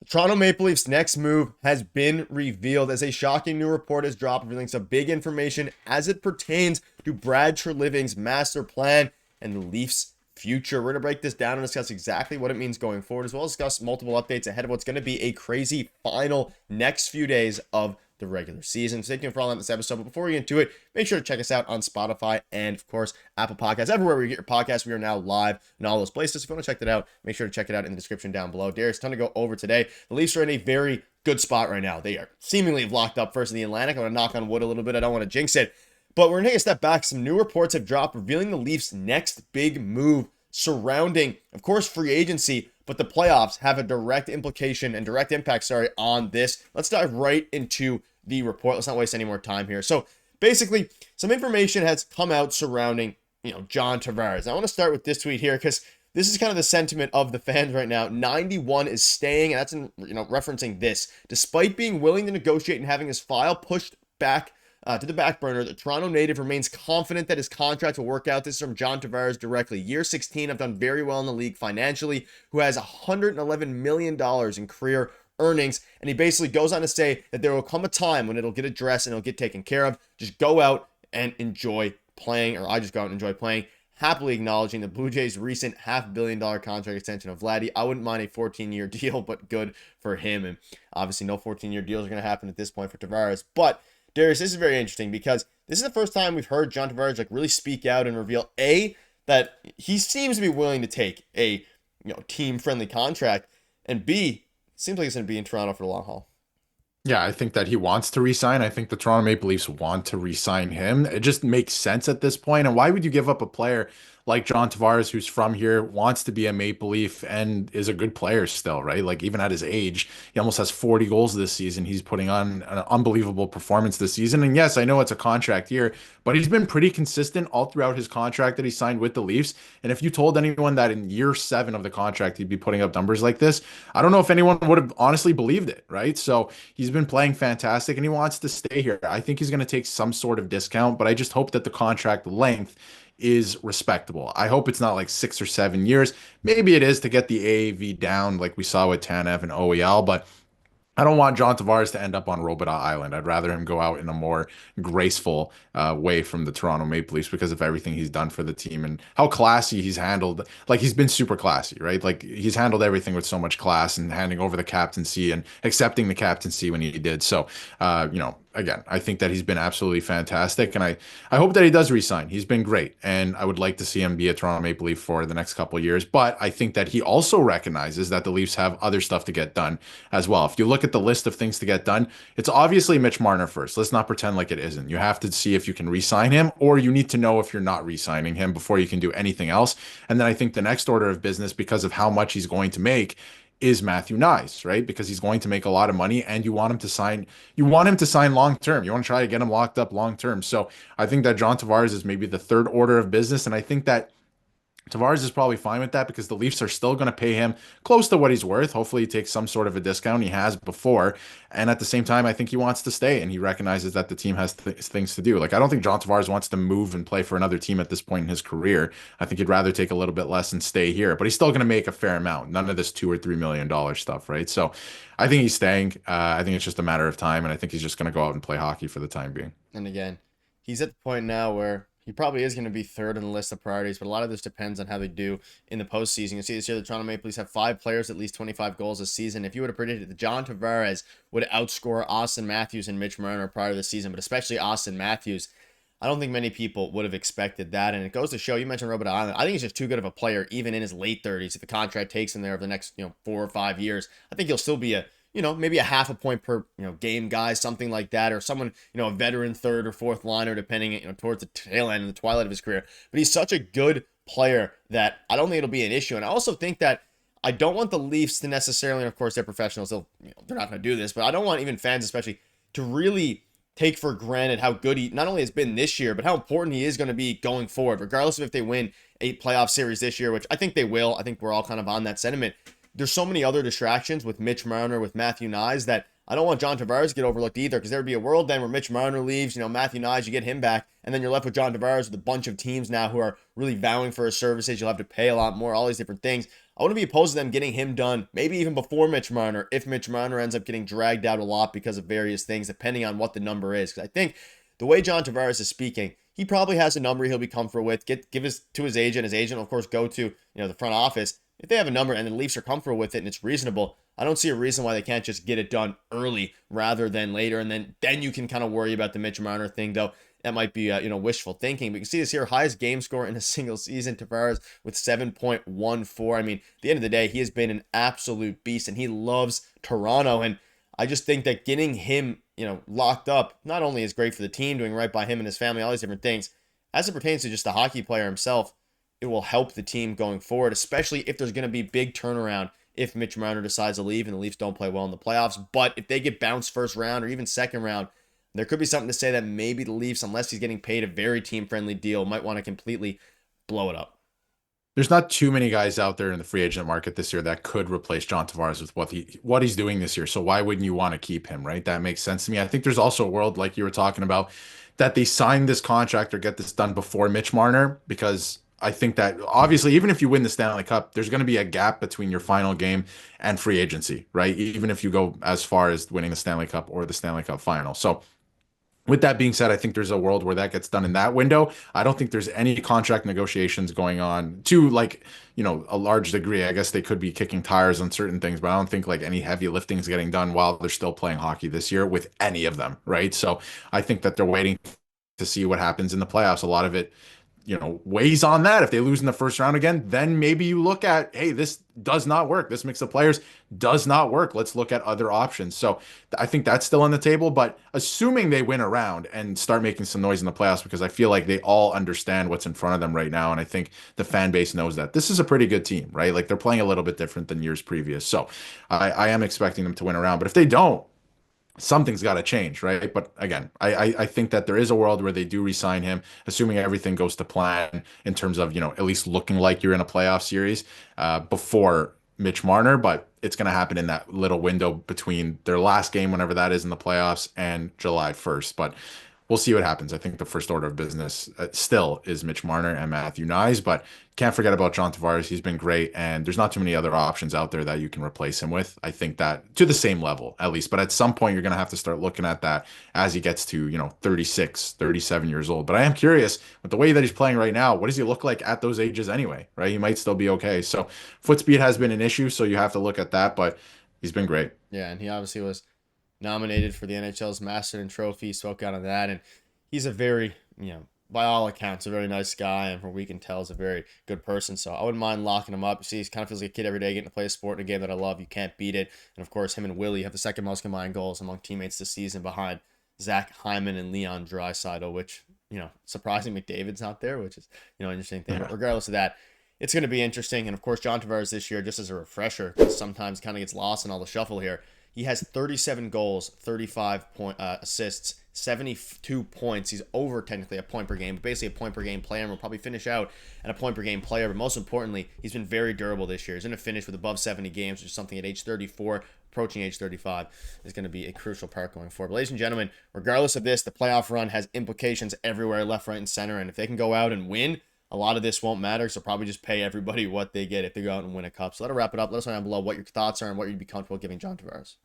The Toronto Maple Leafs' next move has been revealed as a shocking new report has dropped revealing some big information as it pertains to Brad Treliving's master plan and the Leafs' future. We're going to break this down and discuss exactly what it means going forward, as well as discuss multiple updates ahead of what's going to be a crazy final next few days of the regular season. Stay tuned for all that in this episode. But before we get into it, make sure to check us out on Spotify and, of course, Apple Podcasts. Everywhere where you get your podcasts, we are now live in all those places. If you want to check that out, make sure to check it out in the description down below. Darius, ton to go over today. The Leafs are in a very good spot right now. They are seemingly locked up first in the Atlantic. I'm going to knock on wood a little bit. I don't want to jinx it. But we're going to take a step back. Some new reports have dropped revealing the Leafs' next big move surrounding, of course, free agency, but the playoffs have a direct implication and direct impact, on this. Let's dive right into the report. Let's not waste any more time here. So basically, some information has come out surrounding, John Tavares. I want to start with this tweet here because this is kind of the sentiment of the fans right now. 91 is staying, and that's referencing this. Despite being willing to negotiate and having his file pushed back to the back burner, the Toronto native remains confident that his contract will work out. This is from John Tavares directly. Year 16, I've done very well in the league financially, who has $111 million in career earnings. And he basically goes on to say that there will come a time when it'll get addressed and it'll get taken care of. Just go out and enjoy playing, or I just go out and enjoy playing. Happily acknowledging the Blue Jays' recent $500 million contract extension of Vladdy. I wouldn't mind a 14-year deal, but good for him. And obviously no 14-year deals are going to happen at this point for Tavares. But Darius, this is very interesting because this is the first time we've heard John Tavares really speak out and reveal that he seems to be willing to take a team-friendly contract, and B, seems like it's going to be in Toronto for the long haul. Yeah, I think that he wants to resign. I think the Toronto Maple Leafs want to resign him. It just makes sense at this point. And why would you give up a player like John Tavares, who's from here, wants to be a Maple Leaf, and is a good player still, right? Like even at his age, he almost has 40 goals this season. He's putting on an unbelievable performance this season. And yes, I know it's a contract year, but he's been pretty consistent all throughout his contract that he signed with the Leafs. And if you told anyone that in year 7 of the contract he'd be putting up numbers like this, I don't know if anyone would have honestly believed it, right? So he's been playing fantastic and he wants to stay here. I think he's going to take some sort of discount, but I just hope that the contract length is respectable. I hope it's not like 6 or 7 years. Maybe it is to get the AAV down, like we saw with Tanev and OEL, but I don't want John Tavares to end up on Robida Island. I'd rather him go out in a more graceful way from the Toronto Maple Leafs because of everything he's done for the team and how classy he's handled. Like he's been super classy, right? Like he's handled everything with so much class and handing over the captaincy and accepting the captaincy when he did. So, again, I think that he's been absolutely fantastic, and I hope that he does resign. He's been great, and I would like to see him be a Toronto Maple Leaf for the next couple of years. But I think that he also recognizes that the Leafs have other stuff to get done as well. If you look at the list of things to get done, it's obviously Mitch Marner first. Let's not pretend like it isn't. You have to see if you can re-sign him, or you need to know if you're not re-signing him before you can do anything else. And then I think the next order of business, because of how much he's going to make, is Matthew Nyes, right? Because he's going to make a lot of money and you want him to sign long term. You want to try to get him locked up long term. So I think that John Tavares is maybe the third order of business. And I think that Tavares is probably fine with that because the Leafs are still going to pay him close to what he's worth. Hopefully, he takes some sort of a discount. He has before. And at the same time, I think he wants to stay and he recognizes that the team has things to do. Like, I don't think John Tavares wants to move and play for another team at this point in his career. I think he'd rather take a little bit less and stay here, but he's still going to make a fair amount. None of this $2 or $3 million stuff, right? So I think he's staying. I think it's just a matter of time. And I think he's just going to go out and play hockey for the time being. And again, he's at the point now where he probably is going to be third on the list of priorities, but a lot of this depends on how they do in the postseason. You see this year, the Toronto Maple Leafs have 5 players at least 25 goals this season. If you would have predicted that John Tavares would outscore Austin Matthews and Mitch Marner prior to the season, but especially Austin Matthews, I don't think many people would have expected that. And it goes to show, you mentioned Robert Island. I think he's just too good of a player, even in his late 30s. If the contract takes him there over the next 4 or 5 years, I think he'll still be maybe a half a point per, game guy, something like that, or someone, a veteran third or fourth liner, depending, towards the tail end and the twilight of his career. But he's such a good player that I don't think it'll be an issue. And I also think that I don't want the Leafs to necessarily, and of course they're professionals, they're not going to do this, but I don't want even fans especially to really take for granted how good he not only has been this year, but how important he is going to be going forward, regardless of if they win a playoff series this year, which I think they will. I think we're all kind of on that sentiment. There's so many other distractions with Mitch Marner, with Matthew Nyes, that I don't want John Tavares to get overlooked either, because there would be a world then where Mitch Marner leaves, Matthew Nyes, you get him back, and then you're left with John Tavares with a bunch of teams now who are really vowing for his services. You'll have to pay a lot more, all these different things. I wouldn't be opposed to them getting him done, maybe even before Mitch Marner, if Mitch Marner ends up getting dragged out a lot because of various things, depending on what the number is. Because I think the way John Tavares is speaking, he probably has a number he'll be comfortable with. Give his to his agent. His agent will, of course, go to the front office. If they have a number and the Leafs are comfortable with it and it's reasonable, I don't see a reason why they can't just get it done early rather than later. And then you can kind of worry about the Mitch Marner thing, though. That might be wishful thinking. But you can see this here, highest game score in a single season, Tavares with 7.14. I mean, at the end of the day, he has been an absolute beast, and he loves Toronto. And I just think that getting him, locked up not only is great for the team, doing right by him and his family, all these different things, as it pertains to just the hockey player himself, it will help the team going forward, especially if there's going to be big turnaround if Mitch Marner decides to leave and the Leafs don't play well in the playoffs. But if they get bounced first round or even second round, there could be something to say that maybe the Leafs, unless he's getting paid a very team-friendly deal, might want to completely blow it up. There's not too many guys out there in the free agent market this year that could replace John Tavares with what he's doing this year. So why wouldn't you want to keep him, right? That makes sense to me. I think there's also a world, like you were talking about, that they sign this contract or get this done before Mitch Marner, because I think that obviously, even if you win the Stanley Cup, there's going to be a gap between your final game and free agency, right? Even if you go as far as winning the Stanley Cup or the Stanley Cup final. So with that being said, I think there's a world where that gets done in that window. I don't think there's any contract negotiations going on to a large degree. I guess they could be kicking tires on certain things, but I don't think like any heavy lifting is getting done while they're still playing hockey this year with any of them, right? So I think that they're waiting to see what happens in the playoffs. A lot of it weighs on that. If they lose in the first round again, then maybe you look at, hey, this does not work. This mix of players does not work. Let's look at other options. So I think that's still on the table, but assuming they win a round and start making some noise in the playoffs, because I feel like they all understand what's in front of them right now. And I think the fan base knows that this is a pretty good team, right? Like they're playing a little bit different than years previous. So I am expecting them to win a round, but if they don't, something's got to change, right? But again, I think that there is a world where they do re-sign him, assuming everything goes to plan in terms of, at least looking like you're in a playoff series before Mitch Marner. But it's going to happen in that little window between their last game, whenever that is in the playoffs, and July 1st. But we'll see what happens. I think the first order of business still is Mitch Marner and Matthew Nyes, but can't forget about John Tavares. He's been great, and there's not too many other options out there that you can replace him with. I think that to the same level, at least. But at some point, you're going to have to start looking at that as he gets to, 36, 37 years old. But I am curious, with the way that he's playing right now, what does he look like at those ages anyway, right? He might still be okay. So foot speed has been an issue, so you have to look at that, but he's been great. Yeah, and he obviously was nominated for the NHL's Masterton Trophy, spoke out on that, and he's a very, by all accounts, a very nice guy, and from what we can tell, is a very good person. So I wouldn't mind locking him up. You see, he kind of feels like a kid every day, getting to play a sport in a game that I love. You can't beat it. And of course, him and Willie have the second most combined goals among teammates this season, behind Zach Hyman and Leon Draisaitl, which, surprising McDavid's not there, which is, an interesting thing. But regardless of that, it's going to be interesting. And of course, John Tavares this year, just as a refresher, because sometimes kind of gets lost in all the shuffle here, he has 37 goals, 35 assists, 72 points. He's over technically a point per game, but basically a point per game player, and will probably finish out at a point per game player. But most importantly, he's been very durable this year. He's going to finish with above 70 games, which is something at age 34, approaching age 35, is going to be a crucial part going forward. But ladies and gentlemen, regardless of this, the playoff run has implications everywhere, left, right, and center. And if they can go out and win, a lot of this won't matter, so probably just pay everybody what they get if they go out and win a cup. So that'll wrap it up. Let us know down below what your thoughts are and what you'd be comfortable giving John Tavares.